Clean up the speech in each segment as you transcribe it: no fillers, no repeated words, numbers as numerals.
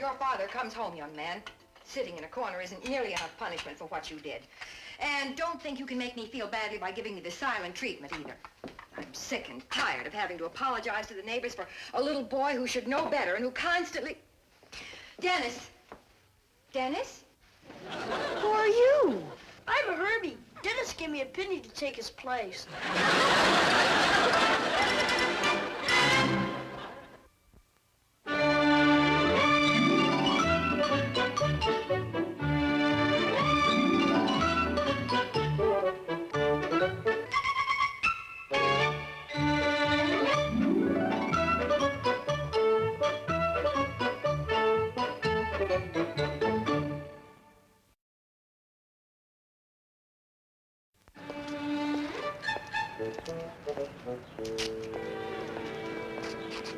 your father comes home, young man, sitting in a corner isn't nearly enough punishment for what you did. And don't think you can make me feel badly by giving me the silent treatment either. I'm sick and tired of having to apologize to the neighbors for a little boy who should know better and who constantly... Dennis? Dennis? Who are you? I'm Herbie. Dennis gave me a penny to take his place.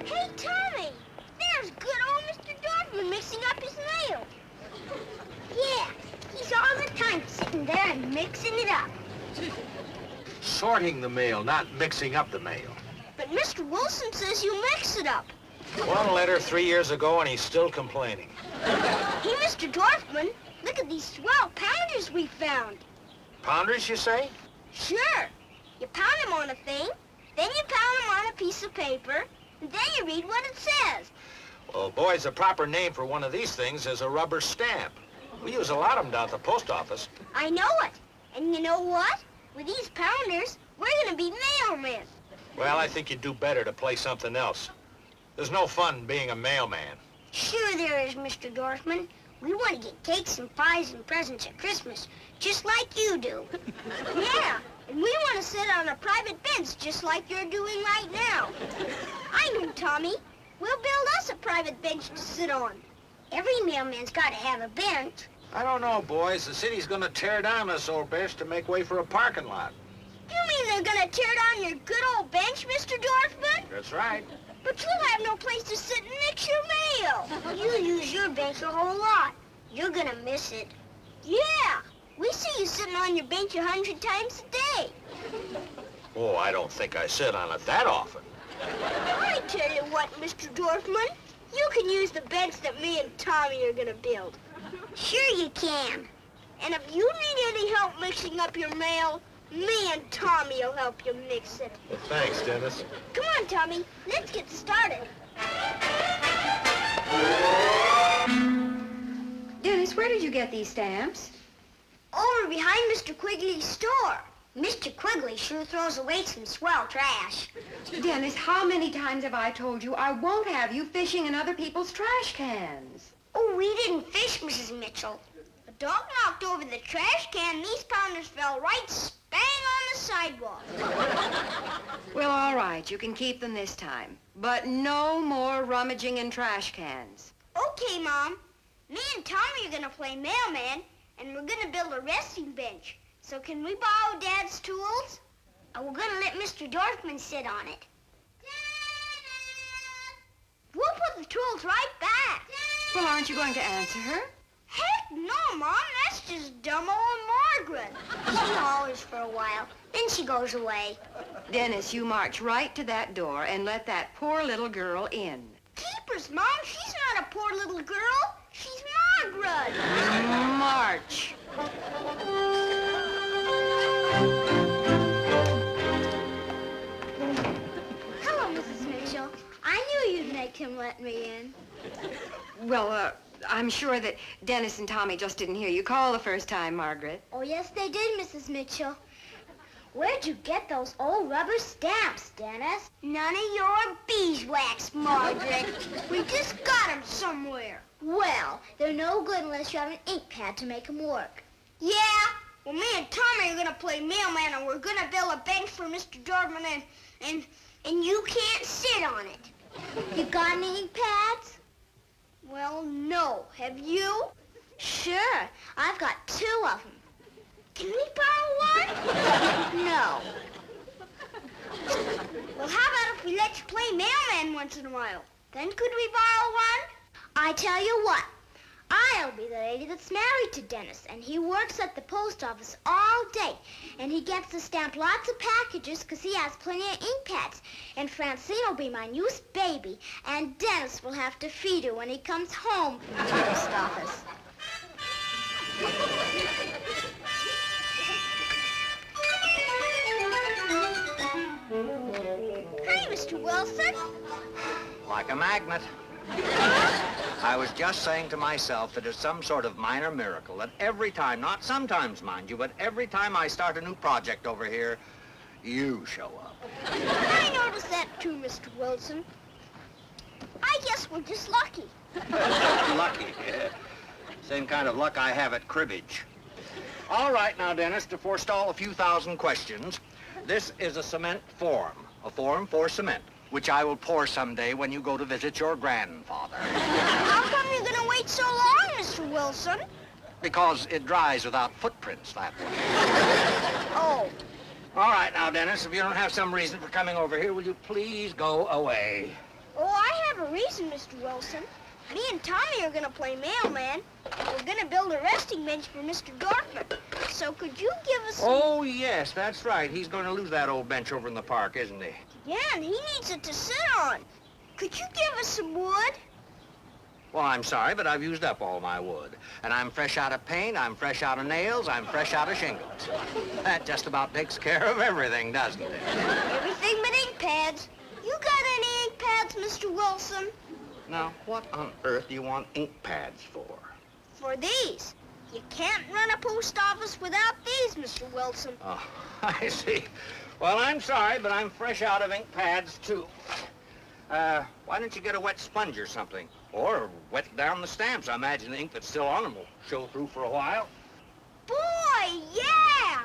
Hey, Tommy! There's good old Mr. Dorfman mixing up his mail. Yeah, he's all the time sitting there and mixing it up. Sorting the mail, not mixing up the mail. But Mr. Wilson says you mix it up. One letter 3 years ago and he's still complaining. Hey, Mr. Dorfman, look at these swell pounders we found. Pounders, you say? Sure. You pound them on a thing, then you pound them on a piece of paper, and then you read what it says. Well, boys, the proper name for one of these things is a rubber stamp. We use a lot of them down at the post office. I know it. And you know what? With these pounders, we're gonna be mailmen. Well, I think you'd do better to play something else. There's no fun being a mailman. Sure there is, Mr. Dorfman. We want to get cakes and pies and presents at Christmas, just like you do. Yeah, and we want to sit on a private bench just like you're doing right now. I know, Tommy. We'll build us a private bench to sit on. Every mailman's got to have a bench. I don't know, boys. The city's gonna tear down this old bench to make way for a parking lot. You mean they're going to tear down your good old bench, Mr. Dorfman? That's right. But you'll have no place to sit and mix your mail. You'll use your bench a whole lot. You're going to miss it. Yeah. We see you sitting on your bench 100 times a day. Oh, I don't think I sit on it that often. I tell you what, Mr. Dorfman. You can use the bench that me and Tommy are going to build. Sure you can. And if you need any help mixing up your mail, me and Tommy will help you mix it. Well, thanks, Dennis. Come on, Tommy. Let's get started. Dennis, where did you get these stamps? Over behind Mr. Quigley's store. Mr. Quigley sure throws away some swell trash. Dennis, how many times have I told you I won't have you fishing in other people's trash cans? Oh, we didn't fish, Mrs. Mitchell. A dog knocked over the trash can. These pounders fell right bang on the sidewalk. Well, all right, you can keep them this time. But no more rummaging in trash cans. Okay, Mom. Me and Tommy are gonna play mailman, and we're gonna build a resting bench. So can we borrow Dad's tools? And we're gonna let Mr. Dorfman sit on it. We'll put the tools right back. Well, aren't you going to answer her? Heck no, Mom. That's just dumb old Margaret. She hollers for a while, then she goes away. Dennis, you march right to that door and let that poor little girl in. Keepers, Mom. She's not a poor little girl. She's Margaret. March. Hello, Mrs. Mitchell. I knew you'd make him let me in. Well, I'm sure that Dennis and Tommy just didn't hear you call the first time, Margaret. Oh, yes, they did, Mrs. Mitchell. Where'd you get those old rubber stamps, Dennis? None of your beeswax, Margaret. We just got them somewhere. Well, they're no good unless you have an ink pad to make them work. Yeah? Well, me and Tommy are going to play mailman, and we're going to build a bench for Mr. Dorfman, and you can't sit on it. You got any ink pads? Well, no. Have you? Sure. I've got 2 of them. Can we borrow one? No. Well, how about if we let you play mailman once in a while? Then could we borrow one? I tell you what, I'll be the lady that's married to Dennis, and he works at the post office all day. And he gets to stamp lots of packages because he has plenty of ink pads. And Francine will be my newest baby, and Dennis will have to feed her when he comes home to the post office. Hi, Mr. Wilson. Like a magnet. I was just saying to myself that it's some sort of minor miracle that every time, not sometimes, mind you, but every time I start a new project over here, you show up. I noticed that too, Mr. Wilson. I guess we're just lucky. Lucky. Same kind of luck I have at cribbage. All right now, Dennis, to forestall a few thousand questions, this is a cement form, a form for cement, which I will pour someday when you go to visit your grandfather. How come you're gonna wait so long, Mr. Wilson? Because it dries without footprints that way. Oh. All right now, Dennis, if you don't have some reason for coming over here, will you please go away? Oh, I have a reason, Mr. Wilson. Me and Tommy are gonna play mailman. We're gonna build a resting bench for Mr. Dorfman. So could you give us some... Oh, yes, that's right. He's going to lose that old bench over in the park, isn't he? Yeah, and he needs it to sit on. Could you give us some wood? Well, I'm sorry, but I've used up all my wood. And I'm fresh out of paint, I'm fresh out of nails, I'm fresh out of shingles. That just about takes care of everything, doesn't it? Everything but ink pads. You got any ink pads, Mr. Wilson? Now, what on earth do you want ink pads for? For these. You can't run a post office without these, Mr. Wilson. Oh, I see. Well, I'm sorry, but I'm fresh out of ink pads, too. Why don't you get a wet sponge or something? Or wet down the stamps. I imagine the ink that's still on them will show through for a while. Boy, yeah!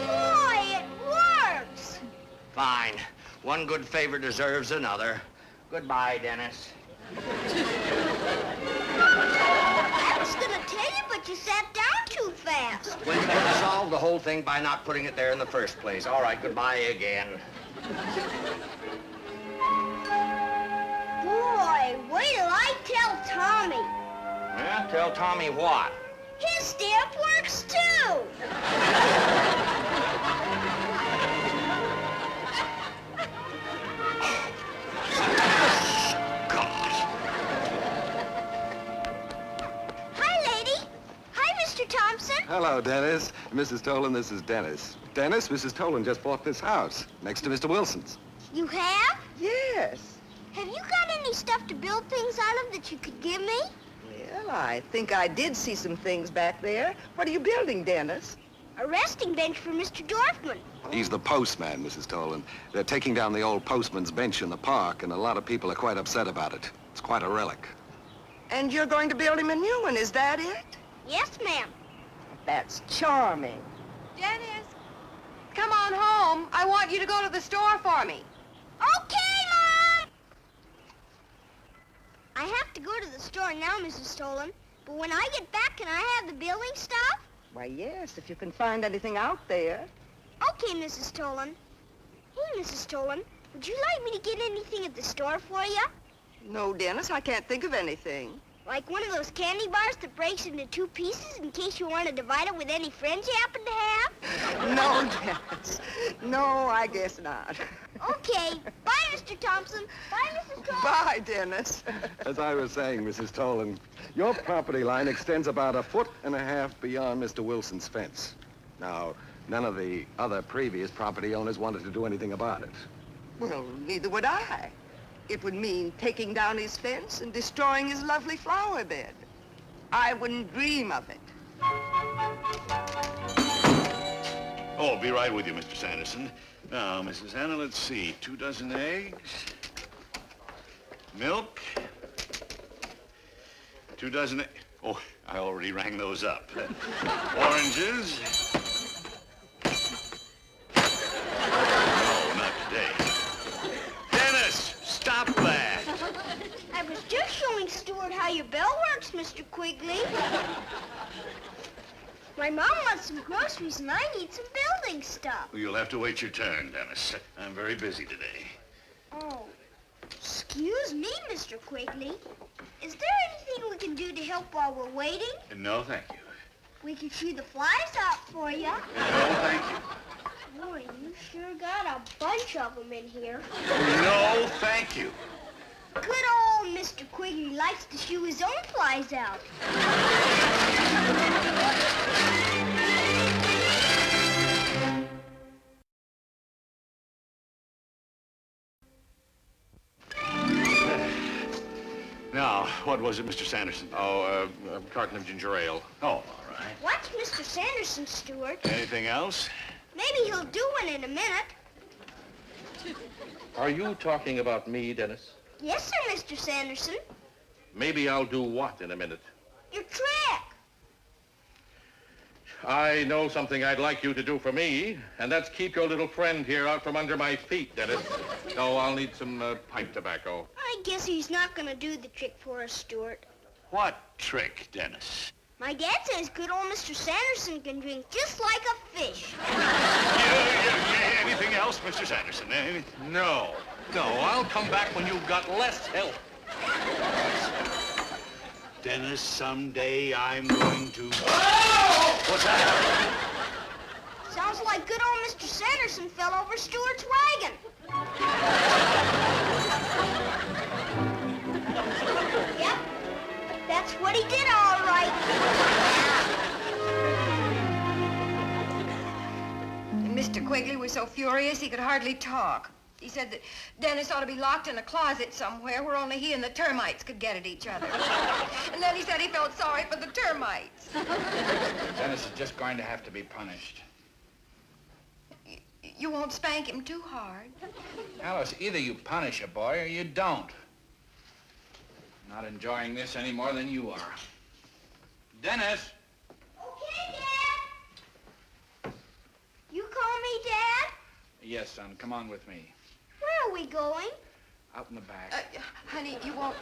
Boy, it works! Fine. One good favor deserves another. Goodbye, Dennis. I was gonna tell you, but you sat down too fast. Well, you could have solved the whole thing by not putting it there in the first place. All right, goodbye again. Boy, wait till I tell Tommy. Yeah, tell Tommy what? His stamp works too. Hi, lady. Hi, Mr. Thompson. Hello, Dennis. Mrs. Tolan, this is Dennis. Dennis, Mrs. Tolan just bought this house next to Mr. Wilson's. You have? Yes. Have you got any stuff to build things out of that you could give me? Well, I think I did see some things back there. What are you building, Dennis? A resting bench for Mr. Dorfman. He's the postman, Mrs. Tolan. They're taking down the old postman's bench in the park, and a lot of people are quite upset about it. It's quite a relic. And you're going to build him a new one, is that it? Yes, ma'am. That's charming. Dennis, come on home. I want you to go to the store for me. Okay, Mom! I have to go to the store now, Mrs. Tolan. But when I get back, can I have the building stuff? Why, yes, if you can find anything out there. Okay, Mrs. Tolan. Hey, Mrs. Tolan, would you like me to get anything at the store for you? No, Dennis, I can't think of anything. Like one of those candy bars that breaks into 2 pieces in case you want to divide it with any friends you happen to have? No, Dennis. No, I guess not. Okay. Bye, Mr. Thompson. Bye, Mrs. Tolan. Bye, Dennis. As I was saying, Mrs. Tolan, your property line extends about 1.5 feet beyond Mr. Wilson's fence. Now, none of the other previous property owners wanted to do anything about it. Well, neither would I. It would mean taking down his fence and destroying his lovely flower bed. I wouldn't dream of it. Oh, I'll be right with you, Mr. Sanderson. Now, Mrs. Anna, let's see. 2 dozen eggs. Milk. 2 dozen... Oh, I already rang those up. Oranges. No, not today. Dennis, stop that. I I was just showing Stuart how your bell works, Mr. Quigley. My mom wants some groceries and I need some building stuff. Well, you'll have to wait your turn, Dennis. I'm very busy today. Oh, excuse me, Mr. Quigley. Is there anything we can do to help while we're waiting? No, thank you. We can shoo the flies out for you. No, thank you. Boy, you sure got a bunch of them in here. No, thank you. Good old Mr. Quigley likes to shoo his own flies out. Now, what was it, Mr. Sanderson? Oh, a carton of ginger ale. Oh, all right. What's Mr. Sanderson, Stuart? Anything else? Maybe he'll do one in a minute. Are you talking about me, Dennis? Yes, sir, Mr. Sanderson. Maybe I'll do what in a minute? Your trick. I know something I'd like you to do for me, and that's keep your little friend here out from under my feet, Dennis. Oh, I'll need some pipe tobacco. I guess he's not going to do the trick for us, Stuart. What trick, Dennis? My dad says good old Mr. Sanderson can drink just like a fish. Yeah, anything else, Mr. Sanderson? No, I'll come back when you've got less help. Dennis, someday I'm going to... Oh! What's that? Sounds like good old Mr. Sanderson fell over Stuart's wagon. Yep, that's what he did, all right. And Mr. Quigley was so furious he could hardly talk. He said that Dennis ought to be locked in a closet somewhere where only he and the termites could get at each other. And then he said he felt sorry for the termites. Dennis is just going to have to be punished. You won't spank him too hard. Alice, either you punish a boy or you don't. I'm not enjoying this any more than you are. Dennis! Okay, Dad. You call me Dad? Yes, son, come on with me. Where are we going? Out in the back. Honey, you won't,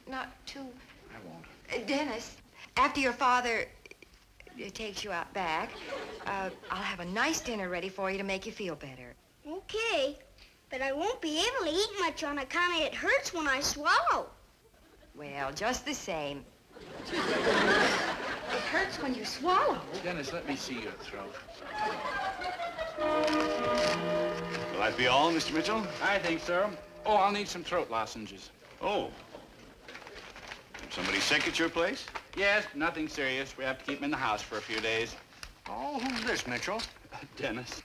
not too... I won't. Dennis, after your father takes you out back, I'll have a nice dinner ready for you to make you feel better. Okay, but I won't be able to eat much on account of it hurts when I swallow. Well, just the same. It hurts when you swallow. Dennis, let me see your throat. Will that be all, Mr. Mitchell? I think so. Oh, I'll need some throat lozenges. Oh. Somebody sick at your place? Yes, nothing serious. We have to keep him in the house for a few days. Oh, who's this, Mitchell? Dennis.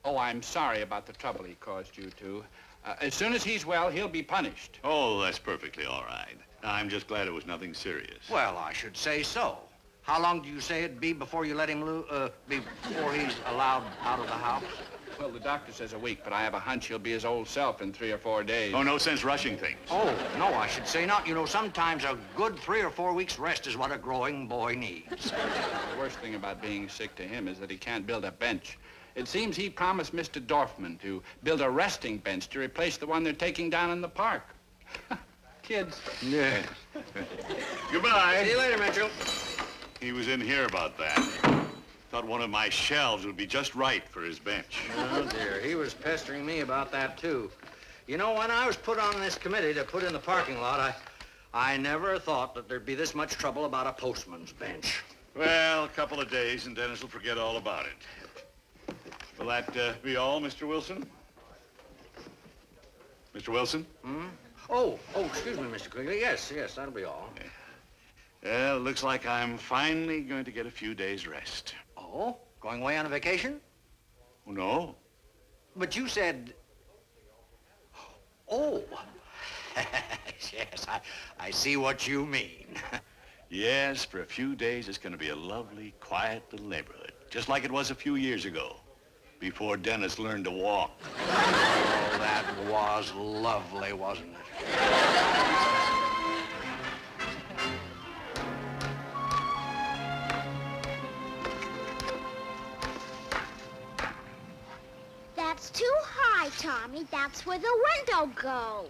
Oh, I'm sorry about the trouble he caused you two. As soon as he's well, he'll be punished. Oh, that's perfectly all right. I'm just glad it was nothing serious. Well, I should say so. How long do you say it'd be before you let him before he's allowed out of the house? Well, the doctor says a week, but I have a hunch he'll be his old self in 3 or 4 days. Oh, no sense rushing things. Oh, no, I should say not. You know, sometimes a good 3 or 4 weeks rest is what a growing boy needs. The worst thing about being sick to him is that he can't build a bench. It seems he promised Mr. Dorfman to build a resting bench to replace the one they're taking down in the park. Kids. Yeah. Goodbye. See you later, Mitchell. He was in here about that. Thought one of my shelves would be just right for his bench. Oh, dear. He was pestering me about that, too. You know, when I was put on this committee to put in the parking lot, I never thought that there'd be this much trouble about a postman's bench. Well, a couple of days and Dennis will forget all about it. Will that be all, Mr. Wilson? Mr. Wilson? Hmm? Oh, excuse me, Mr. Quigley. Yes, that'll be all. Well, looks like I'm finally going to get a few days' rest. Oh? Going away on a vacation? Oh, no. But you said... Oh. Yes, I see what you mean. Yes, for a few days, it's going to be a lovely, quiet little neighborhood. Just like it was a few years ago, before Dennis learned to walk. Oh, that was lovely, wasn't it? That's too high, Tommy. That's where the window goes.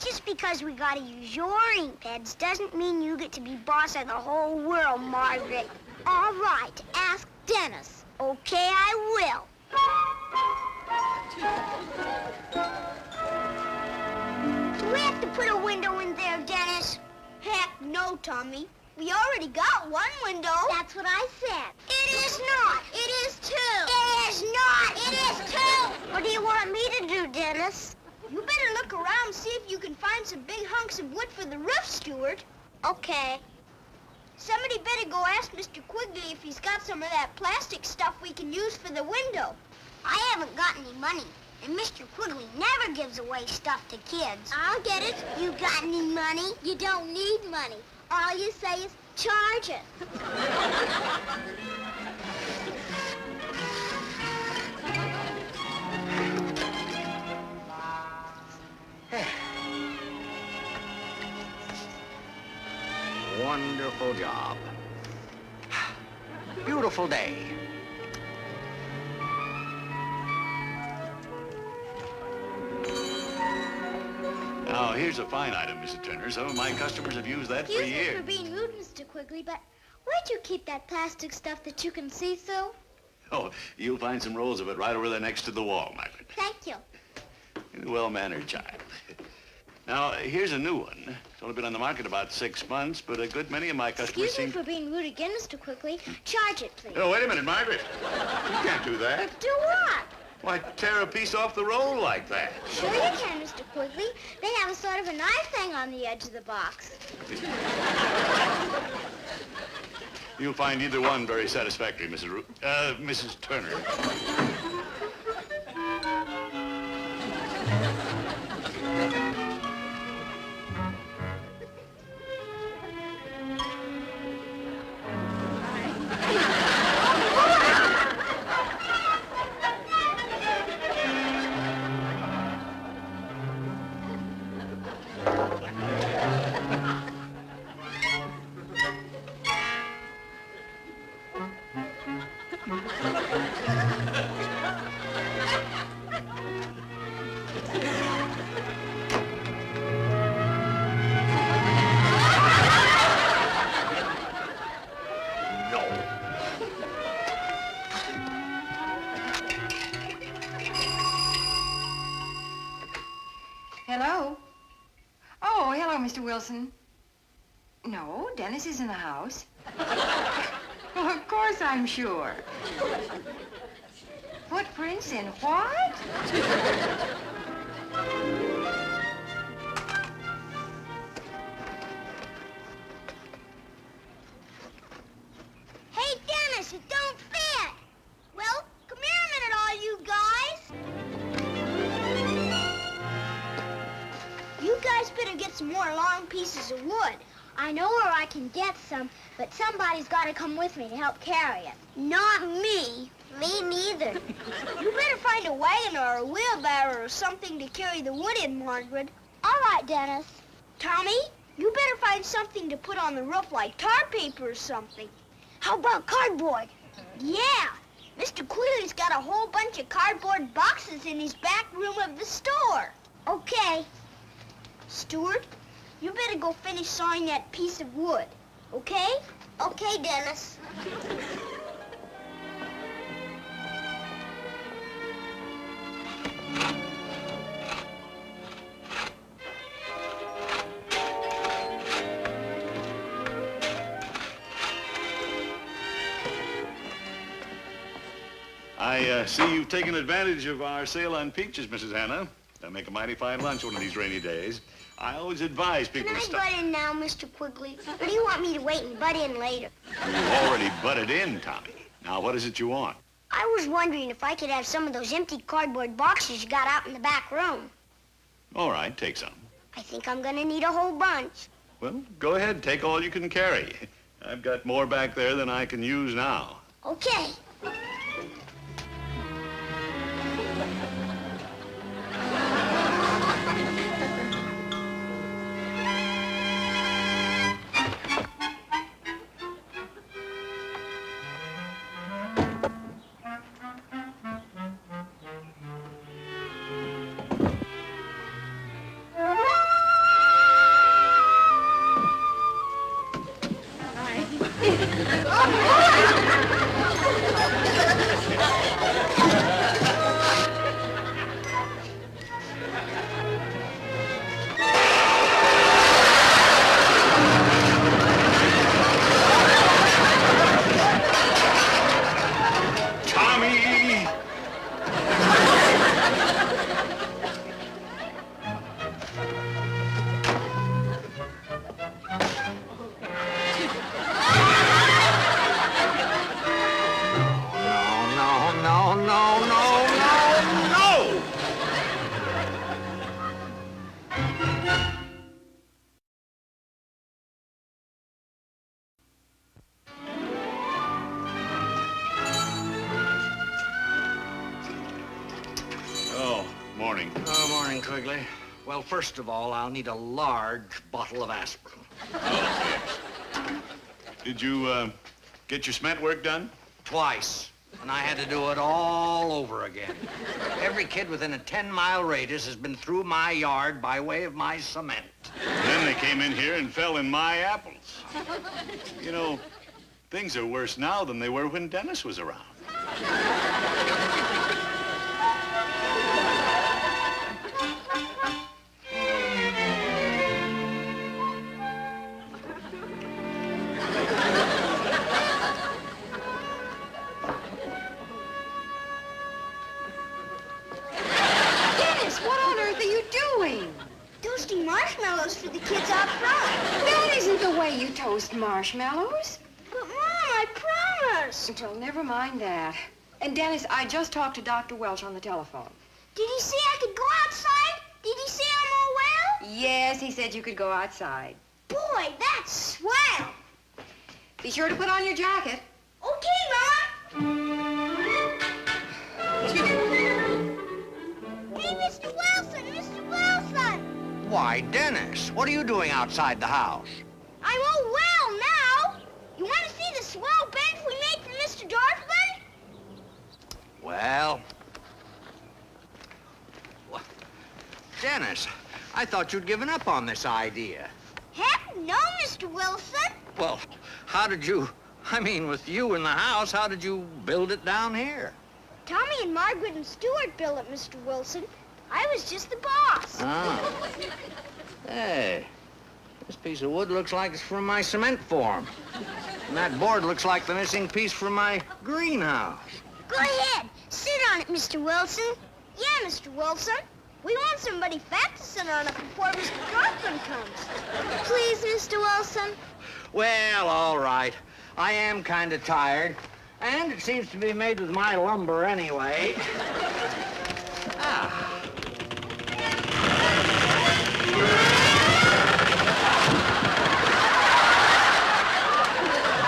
Gee, Just because we gotta use your ink pens doesn't mean you get to be boss of the whole world, Margaret. All right, ask Dennis. Okay, I will. Do we have to put a window in there, Dennis? Heck no, Tommy. We already got one window. That's what I said. It is not. It is two. It is not. It is two. What do you want me to do, Dennis? You better look around, see if you can find some big hunks of wood for the roof, Stuart. Okay. Somebody better go ask Mr. Quigley if he's got some of that plastic stuff we can use for the window. I haven't got any money, and Mr. Quigley never gives away stuff to kids. I'll get it. You got any money? You don't need money. All you say is charge it. Wonderful job. Beautiful day. Now, here's a fine item, Mr. Turner. Some of my customers have used that for Excuse me years. for being rude, Mr. Quigley, but where'd you keep that plastic stuff that you can see through? Oh, you'll find some rolls of it right over there next to the wall, Margaret. Thank you. You're a well-mannered child. Now, here's a new one. It's only been on the market about 6 months, but a good many of my customers Excuse me seem... for being rude again, Mr. Quigley. Charge it, please. Oh, wait a minute, Margaret. You can't do that. Do what? Why, tear a piece off the roll like that. Sure you can, Mr. Quigley. They have a sort of a knife thing on the edge of the box. You'll find either one very satisfactory, Mrs. Turner. Hello? Oh, hello, Mr. Wilson. No, Dennis is in the house. Well, of course I'm sure. Footprints in what? Hey, Dennis, it don't fit. Well, come here a minute, all you guys. You guys better get some more long pieces of wood. I know where I can get some, but somebody's got to come with me to help carry it. Not me. Me neither. You better find a wagon or a wheelbarrow or something to carry the wood in, Margaret. All right, Dennis. Tommy, you better find something to put on the roof like tar paper or something. How about cardboard? Yeah. Mr. Quigley's got a whole bunch of cardboard boxes in his back room of the store. Okay. Stuart, you better go finish sawing that piece of wood, okay? Okay, Dennis. I see you've taken advantage of our sale on peaches, Mrs. Hannah. They'll make a mighty fine lunch one of these rainy days. I always advise people Can I to stop. butt in now, Mr. Quigley? Or do you want me to wait and butt in later? You've already butted in, Tommy. Now, what is it you want? I was wondering if I could have some of those empty cardboard boxes you got out in the back room. All right, take some. I think I'm gonna need a whole bunch. Well, go ahead, take all you can carry. I've got more back there than I can use now. Okay. Tommy! No! Oh, morning. Oh, morning, Quigley. Well, first of all, I'll need a large bottle of aspirin. Did you, get your cement work done? Twice. And I had to do it all over again. Every kid within a 10-mile radius has been through my yard by way of my cement. Then they came in here and fell in my apples. You know, things are worse now than they were when Dennis was around. Dennis, what on earth are you doing? Toasting marshmallows for the kids out front. That isn't the way you toast marshmallows. But, Mom, I promised. Well, never mind that. And Dennis, I just talked to Dr. Welch on the telephone. Did he say I could go outside? Did he say I'm all well? Yes, he said you could go outside. Boy, that's swell. Be sure to put on your jacket. Okay, Mom. Hey, Mr. Wilson, Mr. Wilson. Why, Dennis, what are you doing outside the house? I'm all well now. You want to see the swell bench we made for Mr. Dorfman? Well... Dennis, I thought you'd given up on this idea. Heck no, Mr. Wilson. Well, how did you... I mean, with you in the house, how did you build it down here? Tommy and Margaret and Stuart built it, Mr. Wilson. I was just the boss. Ah. Hey, this piece of wood looks like it's from my cement form. And that board looks like the missing piece from my greenhouse. Go ahead. Sit on it, Mr. Wilson. Yeah, Mr. Wilson. We want somebody fat to sit on it before Mr. Dorfman comes. Please, Mr. Wilson. Well, all right. I am kind of tired. And it seems to be made with my lumber anyway. Ah.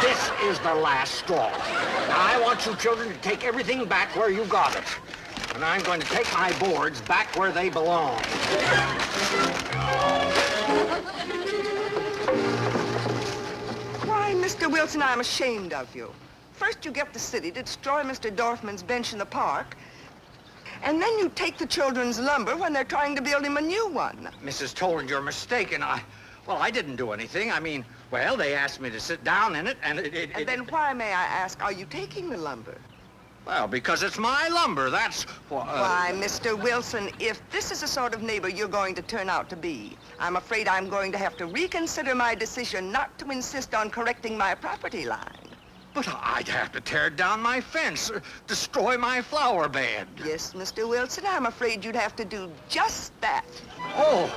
This is the last straw. Now, I want you children to take everything back where you got it. And I'm going to take my boards back where they belong. Why, Mr. Wilson, I'm ashamed of you. First you get the city to destroy Mr. Dorfman's bench in the park, and then you take the children's lumber when they're trying to build him a new one. Mrs. Toland, you're mistaken. I didn't do anything. I mean, well, they asked me to sit down in it, and And then why, may I ask, are you taking the lumber? Well, because it's my lumber, that's... Why, Mr. Wilson, if this is the sort of neighbor you're going to turn out to be, I'm afraid I'm going to have to reconsider my decision not to insist on correcting my property line. But I'd have to tear down my fence, destroy my flower bed. Yes, Mr. Wilson, I'm afraid you'd have to do just that. Oh,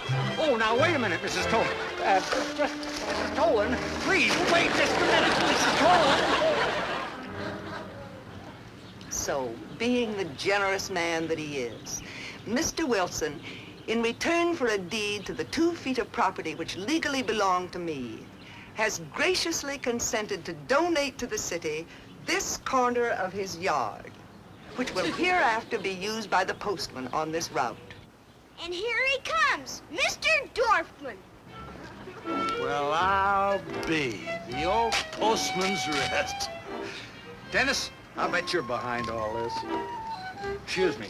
now wait a minute, Mrs. Toland. Mrs. Toland, please, wait just a minute, Mrs. Toland. So, being the generous man that he is, Mr. Wilson, in return for a deed to the 2 feet of property which legally belong to me, has graciously consented to donate to the city this corner of his yard, which will hereafter be used by the postman on this route. And here he comes, Mr. Dorfman. Well, I'll be the old postman's rest. Dennis, I'll bet you're behind all this. Excuse me.